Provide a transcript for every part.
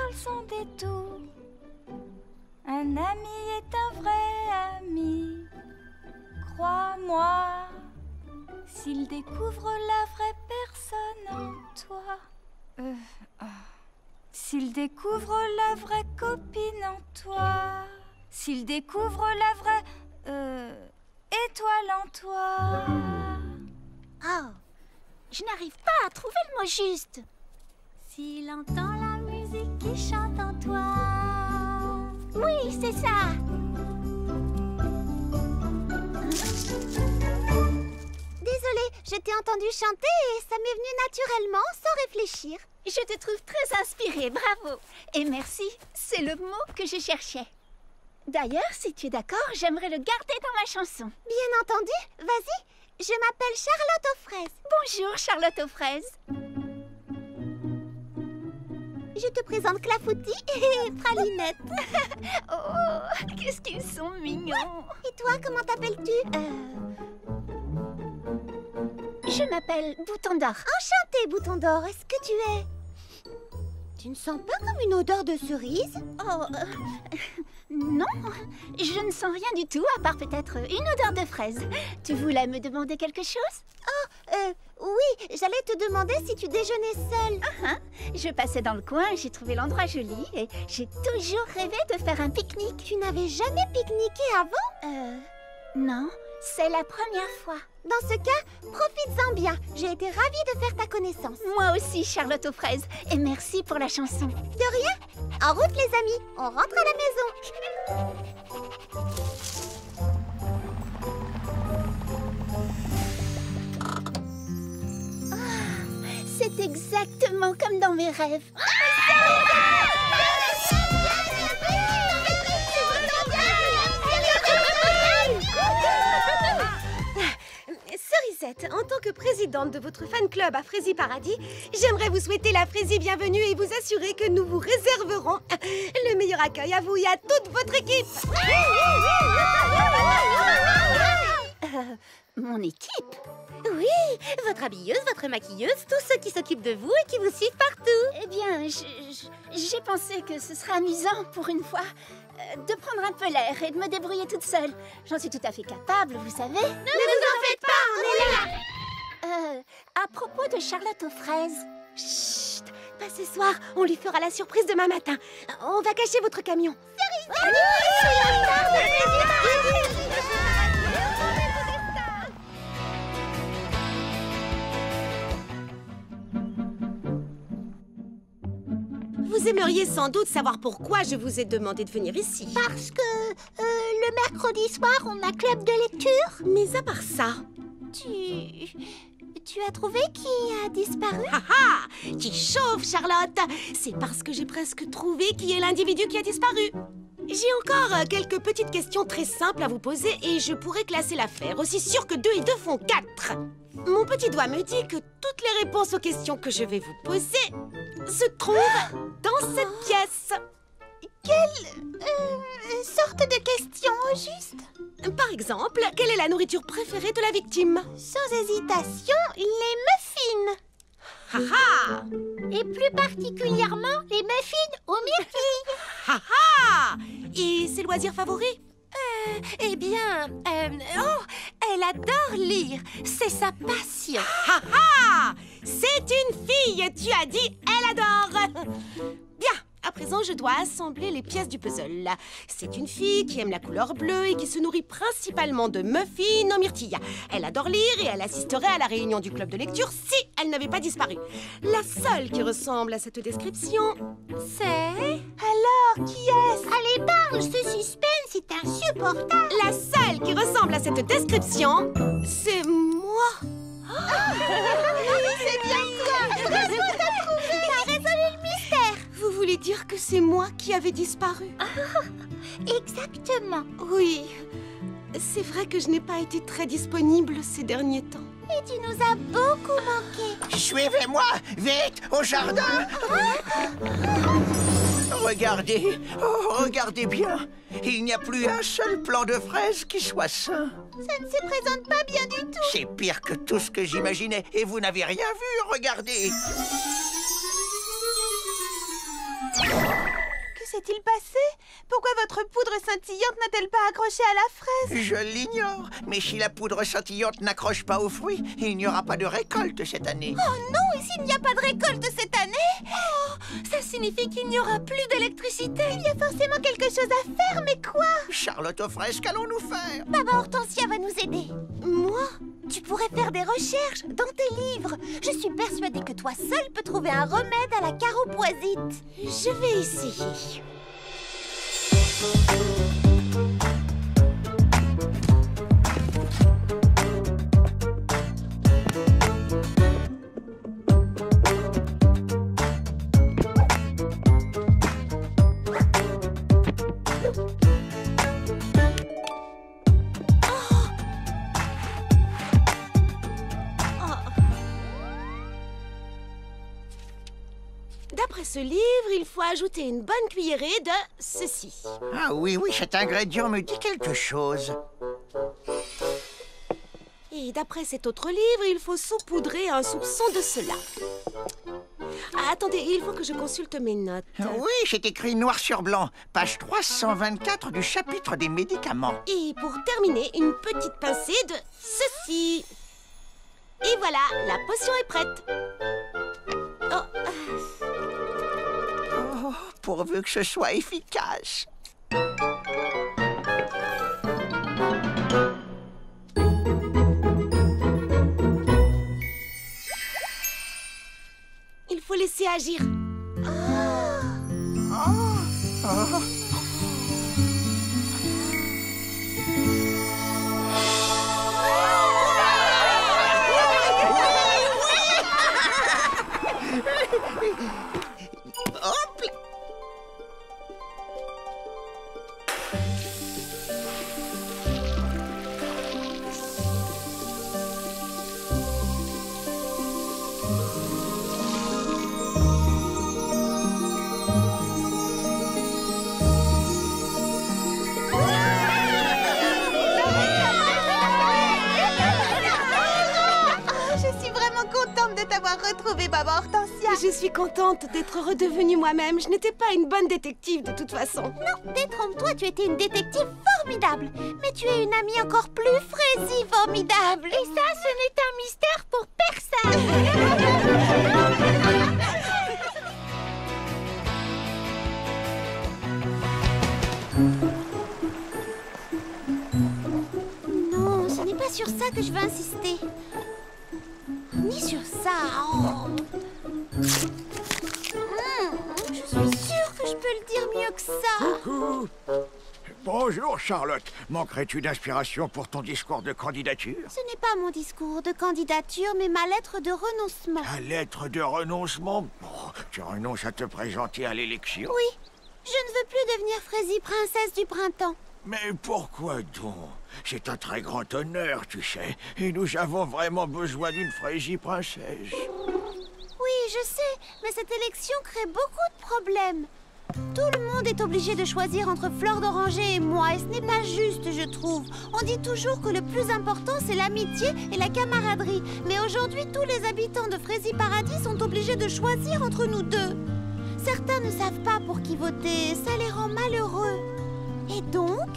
parle sans détour. Un ami est un vrai ami. Crois-moi, s'il découvre la vraie personne en toi. S'il découvre la vraie copine en toi. S'il découvre la vraie étoile en toi. Oh, je n'arrive pas à trouver le mot juste. S'il entend la musique qui chante en toi. Oui, c'est ça. Désolée, je t'ai entendu chanter et ça m'est venu naturellement, sans réfléchir. Je te trouve très inspirée, bravo. Et merci, c'est le mot que je cherchais. D'ailleurs, si tu es d'accord, j'aimerais le garder dans ma chanson. Bien entendu, vas-y. Je m'appelle Charlotte aux fraises. Bonjour, Charlotte aux fraises. Je te présente Clafoutis et Pralinette. Oh, qu'est-ce qu'ils sont mignons. Et toi, comment t'appelles-tu? Je m'appelle Bouton d'Or. Enchantée, Bouton d'Or. Est-ce que tu es... Tu ne sens pas comme une odeur de cerise? Oh, non, je ne sens rien du tout, à part peut-être une odeur de fraise. Tu voulais me demander quelque chose? Oui, j'allais te demander si tu déjeunais seule. Je passais dans le coin, j'ai trouvé l'endroit joli et j'ai toujours rêvé de faire un pique-nique. Tu n'avais jamais pique-niqué avant? Non, c'est la première fois. Dans ce cas, profites-en bien. J'ai été ravie de faire ta connaissance. Moi aussi, Charlotte aux fraises. Et merci pour la chanson. De rien. En route, les amis. On rentre à la maison. C'est exactement comme dans mes rêves. Cerisette, en tant que présidente de votre fan club à Frésie Paradis, j'aimerais vous souhaiter la Frésie bienvenue et vous assurer que nous vous réserverons le meilleur accueil à vous et à toute votre équipe. Mon équipe? Oui, votre habilleuse, votre maquilleuse, tous ceux qui s'occupent de vous et qui vous suivent partout. Eh bien, j'ai pensé que ce serait amusant pour une fois de prendre un peu l'air et de me débrouiller toute seule. J'en suis tout à fait capable, vous savez. Ne vous en faites pas, on est là. À propos de Charlotte aux fraises. Chut, pas ce soir, on lui fera la surprise demain matin. On va cacher votre camion. Vous aimeriez sans doute savoir pourquoi je vous ai demandé de venir ici. Parce que le mercredi soir, on a club de lecture. Mais à part ça... Tu as trouvé qui a disparu? Ah, tu chauffes, Charlotte. C'est parce que j'ai presque trouvé qui est l'individu qui a disparu. J'ai encore quelques petites questions très simples à vous poser et je pourrais classer l'affaire, aussi sûr que 2 et 2 font 4. Mon petit doigt me dit que toutes les réponses aux questions que je vais vous poser se trouvent dans cette pièce. Quelle sorte de question, au juste? Par exemple, quelle est la nourriture préférée de la victime? Sans hésitation, les muffins. Haha! Et plus particulièrement, les muffins aux myrtilles. Haha! Et ses loisirs favoris? Eh bien, elle adore lire. C'est sa passion. Haha! C'est une fille, tu as dit, elle adore. Bien, à présent, je dois assembler les pièces du puzzle. C'est une fille qui aime la couleur bleue et qui se nourrit principalement de muffins aux myrtilles. Elle adore lire et elle assisterait à la réunion du club de lecture si elle n'avait pas disparu. La seule qui ressemble à cette description, c'est... Alors, qui est-ce? Allez, parle, ce suspense est insupportable. La seule qui ressemble à cette description, c'est moi. C'est bien toi. Bravo, t'as trouvé. T'as résolu le mystère. Vous voulez dire que c'est moi qui avais disparu? Exactement. Oui, c'est vrai que je n'ai pas été très disponible ces derniers temps. Et tu nous as beaucoup manqué. Suivez-moi, vite, au jardin. Regardez, oh, regardez bien. Il n'y a plus un seul plant de fraises qui soit sain. Ça ne se présente pas bien du tout. C'est pire que tout ce que j'imaginais. Et vous n'avez rien vu, regardez. s'est-il passé? Pourquoi votre poudre scintillante n'a-t-elle pas accroché à la fraise? Je l'ignore, mais si la poudre scintillante n'accroche pas aux fruits, il n'y aura pas de récolte cette année. Oh non, et s'il n'y a pas de récolte cette année? Oh, ça signifie qu'il n'y aura plus d'électricité. Il y a forcément quelque chose à faire, mais quoi? Charlotte aux fraises, qu'allons-nous faire? Maman Hortensia va nous aider. Moi? Tu pourrais faire des recherches dans tes livres. Je suis persuadée que toi seul peux trouver un remède à la charopoisite. Je vais essayer. D'après ce livre, il faut ajouter une bonne cuillerée de ceci. Ah oui, cet ingrédient me dit quelque chose. Et d'après cet autre livre, il faut saupoudrer un soupçon de cela. Ah, attendez, il faut que je consulte mes notes. Oui, c'est écrit noir sur blanc, page 324 du chapitre des médicaments. Et pour terminer, une petite pincée de ceci. Et voilà, la potion est prête. Oh, pourvu que ce soit efficace. Il faut laisser agir. Hop! Je suis vraiment contente de t'avoir retrouvée, maman Hortensia. Je suis contente d'être redevenue moi-même. Je n'étais pas une bonne détective de toute façon. Non, détrompe-toi, tu étais une détective formidable. Mais tu es une amie encore plus Frésie formidable. Et ça, ce n'est un mystère pour personne. Non, ce n'est pas sur ça que je veux insister. Ni sur ça. Oh. Je suis sûre que je peux le dire mieux que ça. Coucou. Bonjour Charlotte. Manquerais-tu d'inspiration pour ton discours de candidature? Ce n'est pas mon discours de candidature, mais ma lettre de renoncement. Ta lettre de renoncement? Oh, tu renonces à te présenter à l'élection? Oui, je ne veux plus devenir Frésie princesse du printemps. Mais pourquoi donc? C'est un très grand honneur, tu sais. Et nous avons vraiment besoin d'une Frésie princesse. Oui, je sais, mais cette élection crée beaucoup de problèmes. Tout le monde est obligé de choisir entre Fleur d'Oranger et moi, et ce n'est pas juste, je trouve. On dit toujours que le plus important, c'est l'amitié et la camaraderie. Mais aujourd'hui, tous les habitants de Frésie Paradis sont obligés de choisir entre nous deux. Certains ne savent pas pour qui voter, ça les rend malheureux. Et donc,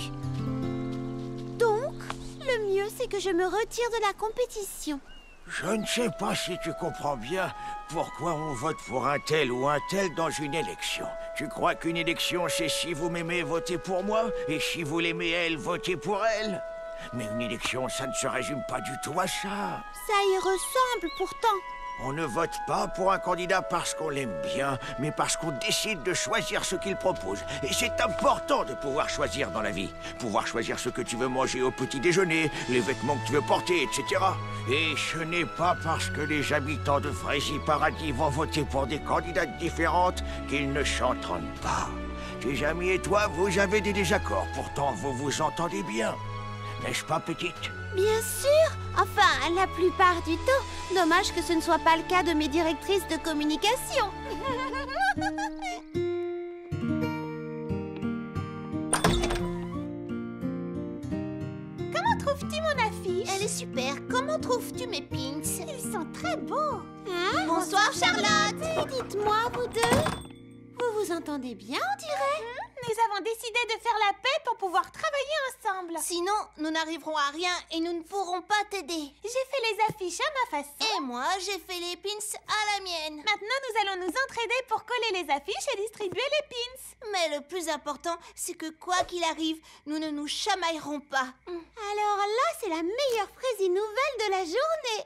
le mieux, c'est que je me retire de la compétition. Je ne sais pas si tu comprends bien pourquoi on vote pour un tel ou un tel dans une élection. Tu crois qu'une élection, c'est si vous m'aimez, votez pour moi, et si vous l'aimez elle, votez pour elle? Mais une élection, ça ne se résume pas du tout à ça. Ça y ressemble pourtant. On ne vote pas pour un candidat parce qu'on l'aime bien, mais parce qu'on décide de choisir ce qu'il propose. Et c'est important de pouvoir choisir dans la vie. Pouvoir choisir ce que tu veux manger au petit déjeuner, les vêtements que tu veux porter, etc. Et ce n'est pas parce que les habitants de Frésie Paradis vont voter pour des candidates différentes qu'ils ne s'entendent pas. Tes amis et toi, vous avez des désaccords. Pourtant, vous vous entendez bien. N'est-ce pas, petite? Bien sûr. Enfin, la plupart du temps. Dommage que ce ne soit pas le cas de mes directrices de communication. Comment trouves-tu mon affiche? Elle est super. Comment trouves-tu mes pins? Ils sont très beaux. Bonsoir, Charlotte. Et dites-moi, vous deux, vous Vous vous entendez bien, on dirait? Nous avons décidé de faire la paix pour pouvoir travailler ensemble. Sinon, nous n'arriverons à rien et nous ne pourrons pas t'aider. J'ai fait les affiches à ma façon. Et moi, j'ai fait les pins à la mienne. Maintenant, nous allons nous entraider pour coller les affiches et distribuer les pins. Mais le plus important, c'est que quoi qu'il arrive, nous ne nous chamaillerons pas. Alors là, c'est la meilleure Frésie nouvelle de la journée.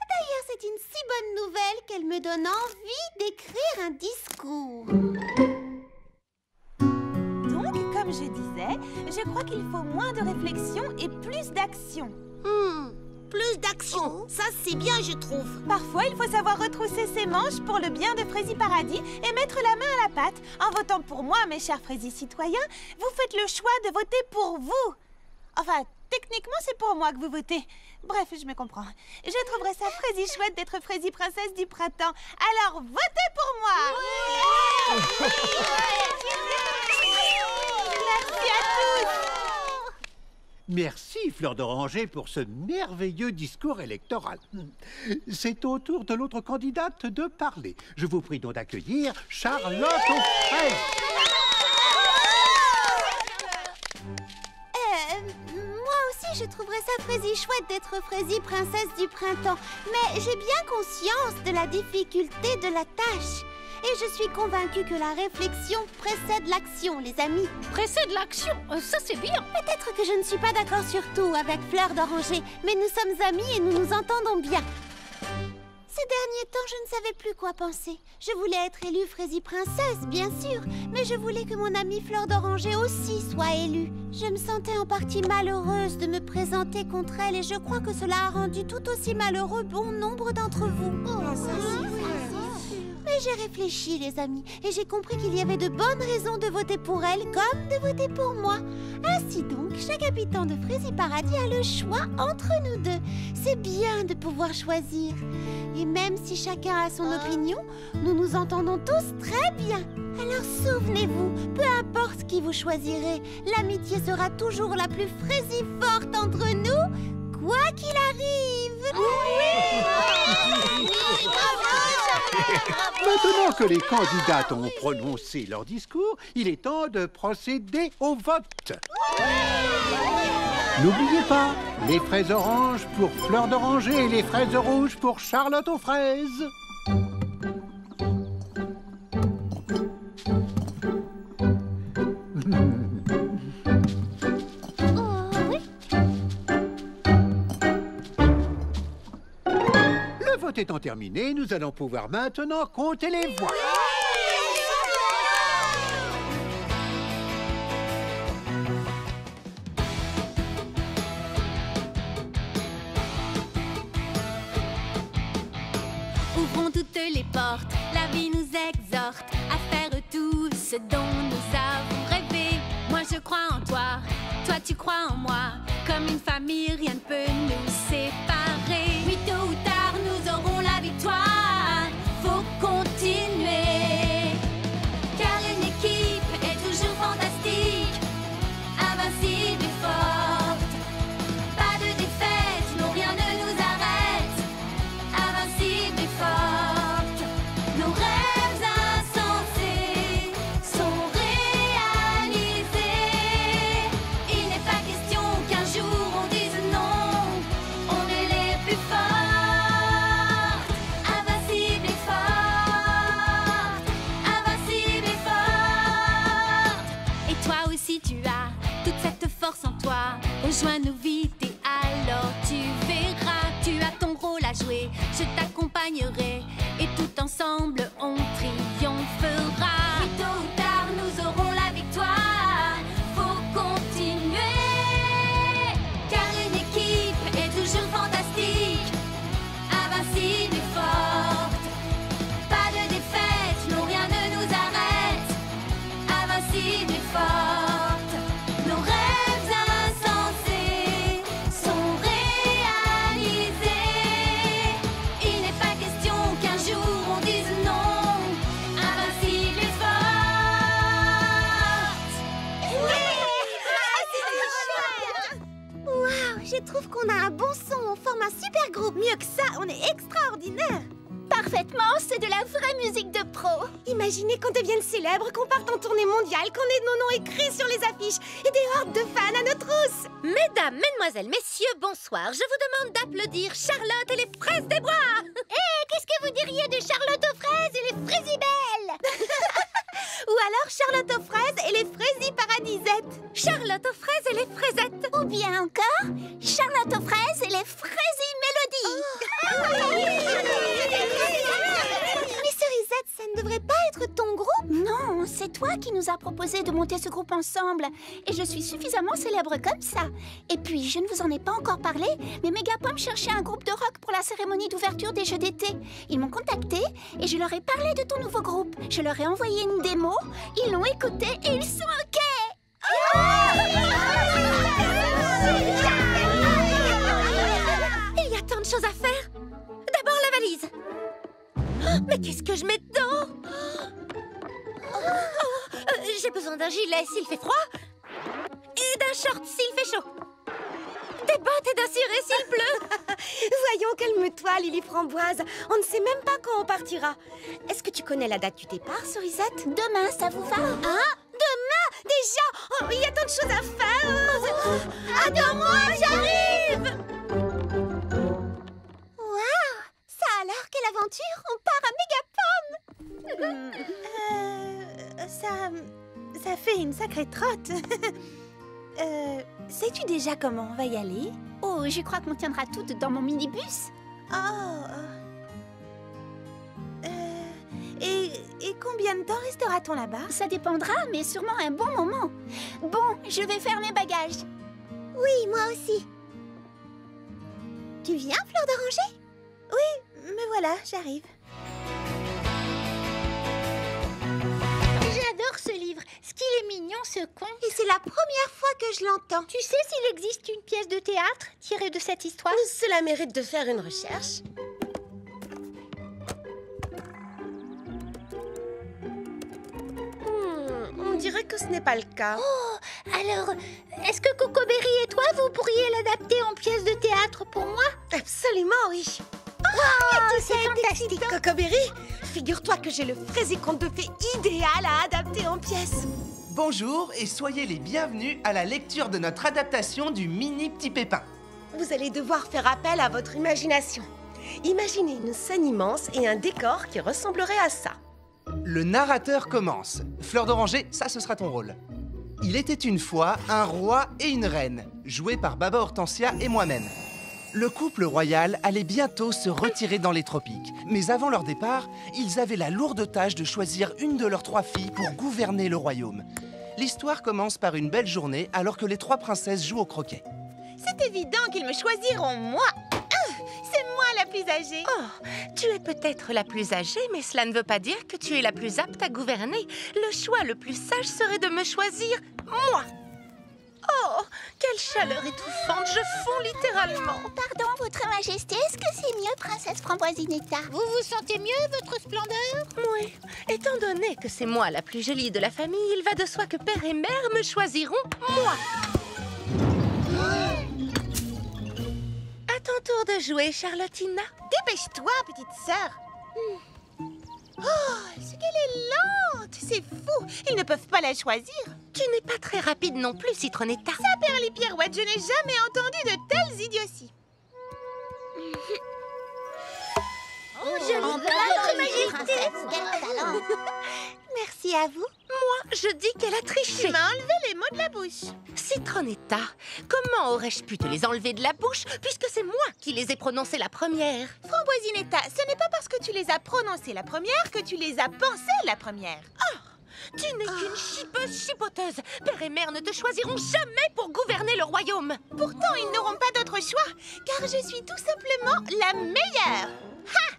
D'ailleurs, c'est une si bonne nouvelle qu'elle me donne envie d'écrire un discours. Donc, comme je disais, je crois qu'il faut moins de réflexion et plus d'action. Plus d'action, ça c'est bien, je trouve. Parfois, il faut savoir retrousser ses manches pour le bien de Frésie Paradis et mettre la main à la pâte. En votant pour moi, mes chers Frésie citoyens, vous faites le choix de voter pour vous. Enfin, techniquement, c'est pour moi que vous votez. Bref, je me comprends. Je trouverais ça Frésie chouette d'être Frésie princesse du printemps. Alors, votez pour moi! Merci à tous! Merci, Fleur d'Oranger, pour ce merveilleux discours électoral. C'est au tour de l'autre candidate de parler. Je vous prie donc d'accueillir Charlotte aux fraises. Moi aussi, je trouverais ça Frésie chouette d'être Frésie princesse du printemps. Mais j'ai bien conscience de la difficulté de la tâche. Et je suis convaincue que la réflexion précède l'action, les amis. Précède l'action, ça c'est bien. Peut-être que je ne suis pas d'accord sur tout avec Fleur d'Oranger, mais nous sommes amis et nous nous entendons bien. Ces derniers temps, je ne savais plus quoi penser. Je voulais être élue Frésie princesse, bien sûr, mais je voulais que mon amie Fleur d'Oranger aussi soit élue. Je me sentais en partie malheureuse de me présenter contre elle et je crois que cela a rendu tout aussi malheureux bon nombre d'entre vous. Mais j'ai réfléchi, les amis, et j'ai compris qu'il y avait de bonnes raisons de voter pour elle comme de voter pour moi. Ainsi donc, chaque habitant de Frésie Paradis a le choix entre nous deux. C'est bien de pouvoir choisir. Et même si chacun a son opinion, nous nous entendons tous très bien. Alors souvenez-vous, peu importe qui vous choisirez, l'amitié sera toujours la plus Frésie forte entre nous, quoi qu'il arrive. Maintenant que les candidates ont prononcé leur discours, il est temps de procéder au vote. N'oubliez pas, les fraises oranges pour Fleur d'Oranger et les fraises rouges pour Charlotte aux fraises. Le vote étant terminé, nous allons pouvoir maintenant compter les voix. Ouvrons toutes les portes, la vie nous exhorte à faire tout ce dont nous avons rêvé. Moi je crois en toi, toi tu crois en moi. Comme une famille, rien ne peut nous séparer. Oui, tôt ou tard, nous aurons la victoire. Faut continuer, car une équipe est toujours fantastique, invincible et forte. Pas de défaite, non rien ne nous arrête, invincible et forte. Nos rêves insensés sont réalisés. Il n'est pas question qu'un jour on dise non, on est les plus fortes. Invincible et forte, invincible et forte. Et toi aussi tu as toute cette force en toi. Rejoins-nous vite et alors tu verras. Tu as ton rôle à jouer, je t'accompagnerai et tout ensemble on triomphera. Et tôt ou tard nous aurons la victoire. Faut continuer, car une équipe est toujours fantastique, invincible et forte. Pas de défaite, non rien ne nous arrête, invincible et forte. Nos rêves insensés sont réalisés. Il n'est pas question qu'un jour on dise non, invincible et forte. Waouh, je trouve qu'on a un bon son, on forme un super groupe. Mieux que ça, on est extraordinaire. Parfait, Parfaitement, c'est de la vraie musique de pro. Imaginez qu'on devienne célèbre, qu'on parte en tournée mondiale, qu'on ait nos noms écrits sur les affiches et des hordes de fans à nos trousses. Mesdames, mesdemoiselles, messieurs, bonsoir. Je vous demande d'applaudir Charlotte et les fraises des bois. Qu'est-ce que vous diriez de Charlotte aux fraises et les fraisibelles? Ou alors Charlotte aux fraises et les fraisiparadisettes. Charlotte aux fraises et les fraisettes. Ou bien encore, Charlotte aux fraises et les fraisi-mélodies. Mais Cerisette, ça ne devrait pas être ton groupe. Non, c'est toi qui nous as proposé de monter ce groupe ensemble. Et je suis suffisamment célèbre comme ça. Et puis, je ne vous en ai pas encore parlé, mais Megapom cherchait un groupe de rock pour la cérémonie d'ouverture des Jeux d'été. Ils m'ont contacté et je leur ai parlé de ton nouveau groupe. Je leur ai envoyé une démo, ils l'ont écouté et ils sont OK. Il y a tant de choses à faire. D'abord la valise. Mais qu'est-ce que je mets dedans? J'ai besoin d'un gilet s'il fait froid et d'un short s'il fait chaud. Des bottes et d'un ciré s'il pleut. Voyons, calme-toi, Lily Framboise. On ne sait même pas quand on partira. Est-ce que tu connais la date du départ, Cerisette? Demain, ça vous va? Hein? Demain? Déjà? Oh, il y a tant de choses à faire. Attends-moi, j'arrive! Waouh! Ça alors, quelle aventure! On part à Megapom! Ça fait une sacrée trotte. Sais-tu déjà comment on va y aller? Oh, je crois qu'on tiendra toutes dans mon minibus. Et combien de temps restera-t-on là-bas? Ça dépendra, mais sûrement un bon moment. Bon, je vais faire mes bagages. Oui, moi aussi. Tu viens, Fleur d'Oranger? Oui, me voilà, j'arrive. J'adore ce livre. Ce qu'il est mignon, ce conte. Et c'est la première fois que je l'entends. Tu sais s'il existe une pièce de théâtre tirée de cette histoire? Cela mérite de faire une recherche. On dirait que ce n'est pas le cas. Oh, alors, est-ce que Cocoberry et toi, vous pourriez l'adapter en pièce de théâtre pour moi? Absolument, oui. C'est fantastique. Cocoberry, figure-toi que j'ai le fraisiconte de fées idéal à adapter en pièces. Bonjour et soyez les bienvenus à la lecture de notre adaptation du Mini Petit Pépin. Vous allez devoir faire appel à votre imagination. Imaginez une scène immense et un décor qui ressemblerait à ça. Le narrateur commence. Fleur d'Oranger, ça ce sera ton rôle. Il était une fois un roi et une reine, joués par Baba Hortensia et moi-même. Le couple royal allait bientôt se retirer dans les tropiques. Mais avant leur départ, ils avaient la lourde tâche de choisir une de leurs 3 filles pour gouverner le royaume. L'histoire commence par une belle journée alors que les 3 princesses jouent au croquet. C'est évident qu'ils me choisiront moi. C'est moi la plus âgée. Oh, tu es peut-être la plus âgée, mais cela ne veut pas dire que tu es la plus apte à gouverner. Le choix le plus sage serait de me choisir, moi. Oh, quelle chaleur étouffante, je fonds littéralement. Pardon, Votre Majesté, est-ce que c'est mieux, Princesse Framboisinetta? Vous vous sentez mieux, votre splendeur? Oui, étant donné que c'est moi la plus jolie de la famille, il va de soi que père et mère me choisiront, moi. À ton tour de jouer, Charlottina. Dépêche-toi, petite sœur. Oh, c'est qu'elle est lente. C'est fou. Ils ne peuvent pas la choisir. Tu n'es pas très rapide non plus, Citronnetta. Ça perd les pirouettes. Je n'ai jamais entendu de telles idioties. Oh, jolie Votre Majesté. Quel talent. Merci à vous. Moi, je dis qu'elle a triché. Tu m'as enlevé les mots de la bouche. Citronnetta, comment aurais-je pu te les enlever de la bouche puisque c'est moi qui les ai prononcés la première? Framboisinetta, ce n'est pas parce que tu les as prononcées la première que tu les as pensées la première. Oh, tu n'es qu'une chipeuse chipoteuse. Père et mère ne te choisiront jamais pour gouverner le royaume. Pourtant, ils n'auront pas d'autre choix, car je suis tout simplement la meilleure. Ha!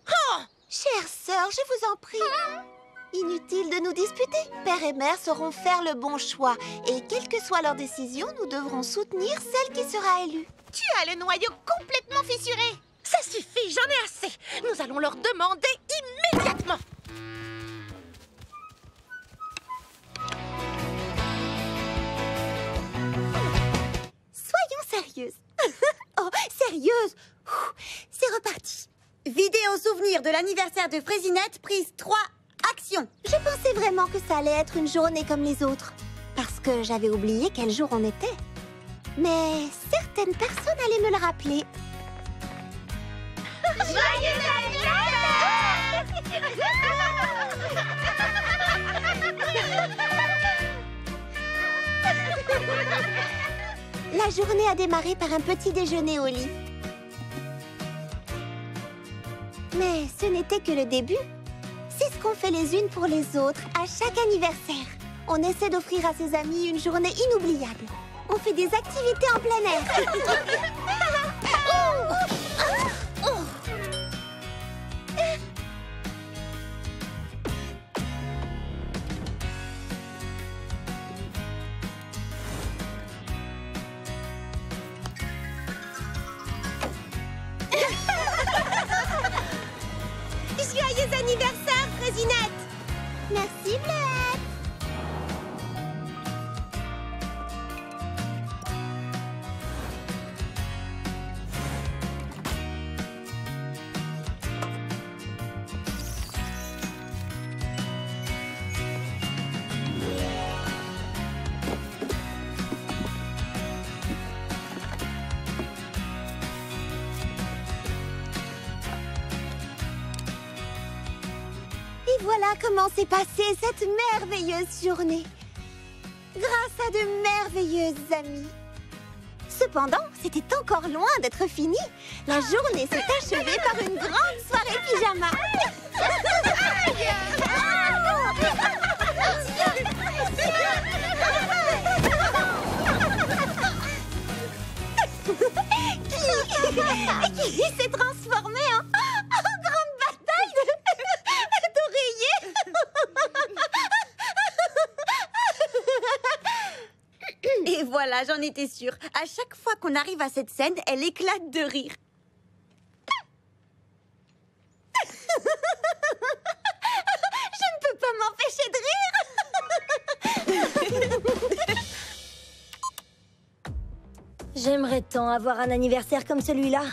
Oh, Chère sœur, je vous en prie. Inutile de nous disputer. Père et mère sauront faire le bon choix. Et quelle que soit leur décision, nous devrons soutenir celle qui sera élue. Tu as le noyau complètement fissuré. ça suffit, j'en ai assez. Nous allons leur demander immédiatement. Soyons sérieuses. Oh, sérieuse. C'est reparti. Vidéo souvenir de l'anniversaire de Fraisinette, prise 3, action. Je pensais vraiment que ça allait être une journée comme les autres. Parce que j'avais oublié quel jour on était. Mais certaines personnes allaient me le rappeler. Joyeux La journée a démarré par un petit déjeuner au lit. Mais ce n'était que le début. C'est ce qu'on fait les unes pour les autres à chaque anniversaire. On essaie d'offrir à ses amis une journée inoubliable. On fait des activités en plein air. Joyeux anniversaire, Fraisinette! Merci, Bleuette. Et voilà comment s'est passée cette merveilleuse journée. Grâce à de merveilleuses amies. Cependant, c'était encore loin d'être fini. La journée s'est achevée par une grande soirée pyjama. Qui s'est transformé en grande bataille d'oreillers. Et voilà, j'en étais sûre. À chaque fois qu'on arrive à cette scène, elle éclate de rire. Je ne peux pas m'empêcher de rire. J'aimerais tant avoir un anniversaire comme celui-là.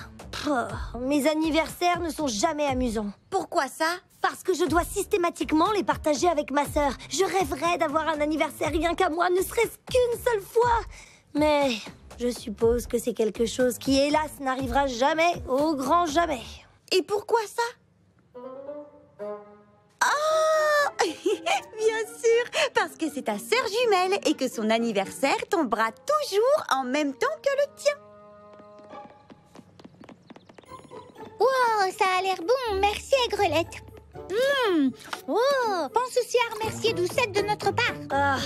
Oh, mes anniversaires ne sont jamais amusants. Pourquoi ça? Parce que je dois systématiquement les partager avec ma sœur. Je rêverais d'avoir un anniversaire rien qu'à moi, ne serait-ce qu'une seule fois. Mais je suppose que c'est quelque chose qui, hélas, n'arrivera jamais, au grand jamais. Et pourquoi ça? Oh bien sûr, parce que c'est ta sœur jumelle et que son anniversaire tombera toujours en même temps que le tien. Wow, ça a l'air bon. Merci, Aigrelette. Oh, pense aussi à remercier Doucette de notre part. Ah.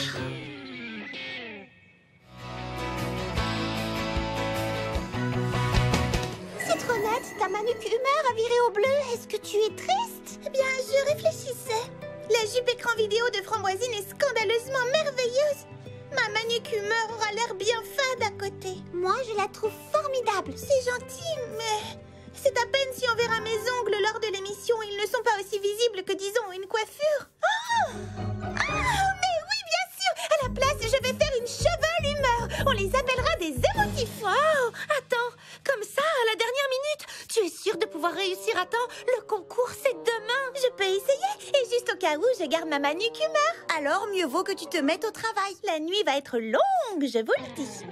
Citronnette, ta manucumeur a viré au bleu. Est-ce que tu es triste? Eh bien, je réfléchissais. La jupe écran vidéo de Framboisine est scandaleusement merveilleuse. Ma manucumeur aura l'air bien fade à côté. Moi, je la trouve formidable. C'est gentil, mais c'est à peine si on verra mes ongles lors de l'émission. Ils ne sont pas aussi visibles que, disons, une coiffure. Oh mais oui, bien sûr. À la place, je vais faire une chevelumeur. On les appellera des émotifs. Wow! Attends, comme ça, à la dernière minute, tu es sûre de pouvoir réussir à temps? Le concours, c'est demain. Je peux essayer. Et juste au cas où, je garde ma manucumeur. Alors, mieux vaut que tu te mettes au travail. La nuit va être longue, je vous le dis.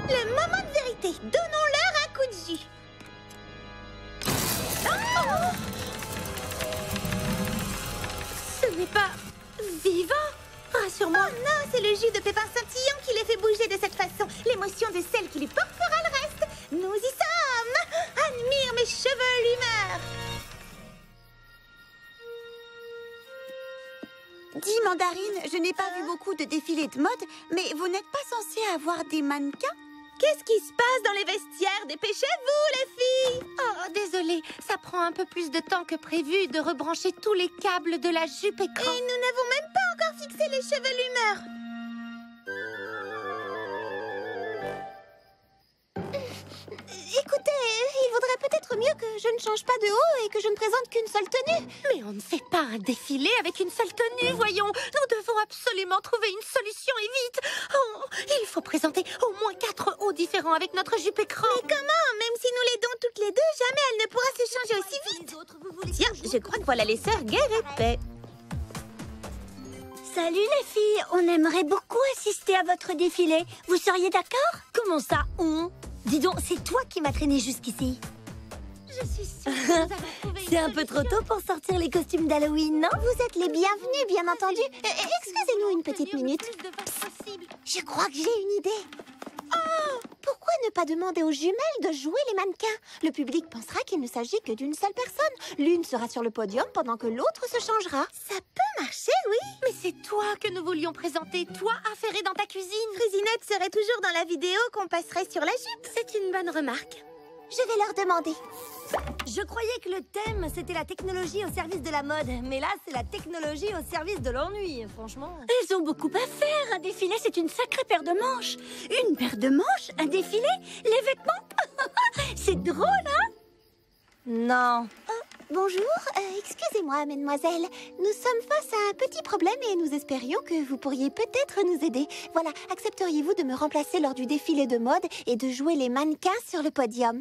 Le moment de vérité. Donnons-leur un coup de jus. Oh! Ce n'est pas vivant. Rassure-moi. Oh non, c'est le jus de pépins scintillants qui les fait bouger de cette façon. L'émotion de celle qui lui portera le reste. Nous y sommes. Admire mes chevelumeurs. Dis, Mandarine, je n'ai pas vu beaucoup de défilés de mode, mais vous n'êtes pas censée avoir des mannequins? Qu'est-ce qui se passe dans les vestiaires? Dépêchez-vous, les filles! Oh, désolée, ça prend un peu plus de temps que prévu de rebrancher tous les câbles de la jupe écran. Et nous n'avons même pas encore fixé les chevelumeurs. Écoutez, il vaudrait peut-être mieux que je ne change pas de haut et que je ne présente qu'une seule tenue. Mais on ne fait pas un défilé avec une seule tenue, voyons. Nous devons absolument trouver une solution et vite. Oh, il faut présenter au moins 4 hauts différents avec notre jupe écran. Mais comment? Même si nous l'aidons toutes les deux, jamais elle ne pourra se changer aussi vite. Tiens, je crois que voilà les sœurs Guerre et Paix. Salut les filles, on aimerait beaucoup assister à votre défilé. Vous seriez d'accord? Comment ça, on? Dis donc, c'est toi qui m'as traîné jusqu'ici. Je suis sûre que nous avons trouvé une C'est un peu trop tôt pour sortir les costumes d'Halloween, non? Vous êtes les bienvenus, bien entendu. Excusez-nous une petite minute. Je crois que j'ai une idée. Oh, pourquoi ne pas demander aux jumelles de jouer les mannequins? Le public pensera qu'il ne s'agit que d'une seule personne. L'une sera sur le podium pendant que l'autre se changera. Ça peut marcher, oui. Mais c'est toi que nous voulions présenter, toi affairée dans ta cuisine. Frésinette serait toujours dans la vidéo qu'on passerait sur la jupe. C'est une bonne remarque. Je vais leur demander. Je croyais que le thème, c'était la technologie au service de la mode. Mais là, c'est la technologie au service de l'ennui, franchement. Ils ont beaucoup à faire. Un défilé, c'est une sacrée paire de manches. Une paire de manches? Un défilé? Les vêtements? C'est drôle, hein? Non. Bonjour, excusez-moi, mesdemoiselles. Nous sommes face à un petit problème et nous espérions que vous pourriez peut-être nous aider. Voilà, accepteriez-vous de me remplacer lors du défilé de mode et de jouer les mannequins sur le podium?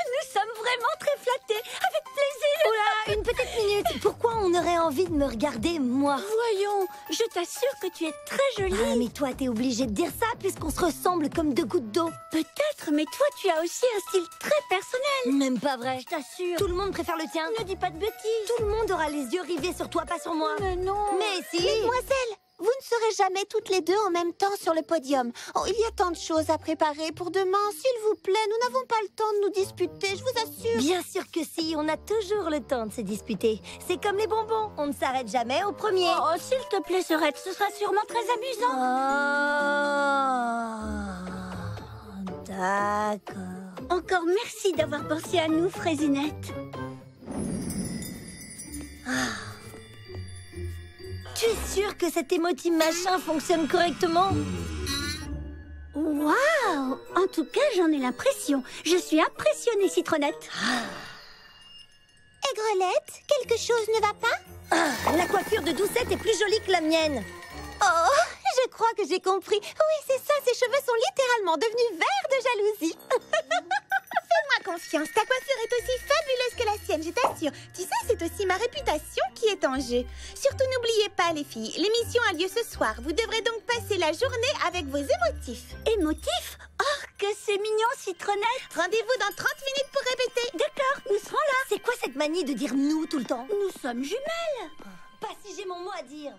Nous sommes vraiment très flattés. Avec plaisir. Oula, une petite minute. Pourquoi on aurait envie de me regarder, moi? Voyons, je t'assure que tu es très jolie. Ah, mais toi, t'es obligée de dire ça puisqu'on se ressemble comme 2 gouttes d'eau. Peut-être, mais toi, tu as aussi un style très personnel. Même pas vrai. Je t'assure. Tout le monde préfère le tien. Ne dis pas de bêtises. Tout le monde aura les yeux rivés sur toi, pas sur moi. Mais non. Mais si. Mesdemoiselles, vous ne serez jamais toutes les deux en même temps sur le podium. Oh, il y a tant de choses à préparer pour demain. S'il vous plaît, nous n'avons pas le temps de nous disputer, je vous assure. Bien sûr que si, on a toujours le temps de se disputer. C'est comme les bonbons, on ne s'arrête jamais au premier. Oh, s'il te plaît, Sorette, ce sera sûrement très amusant. Oh, d'accord. Encore merci d'avoir pensé à nous, Frésinette. Tu es sûre que cet émoji machin fonctionne correctement? Waouh! En tout cas, j'en ai l'impression. Je suis impressionnée, Citronnette. Aigrelette, quelque chose ne va pas? La coiffure de Doucette est plus jolie que la mienne. Oh, je crois que j'ai compris. Oui, c'est ça, ses cheveux sont littéralement devenus verts de jalousie. Fais-moi confiance, ta coiffure est aussi fabuleuse que la sienne, je t'assure. Tu sais, c'est aussi ma réputation qui est en jeu. Surtout, n'oubliez pas, les filles, l'émission a lieu ce soir. Vous devrez donc passer la journée avec vos émotifs. Émotif? Oh, que c'est mignon, Citronnette. Rendez-vous dans 30 minutes pour répéter. D'accord, nous serons là. C'est quoi cette manie de dire nous tout le temps? Nous sommes jumelles. Pas si j'ai mon mot à dire.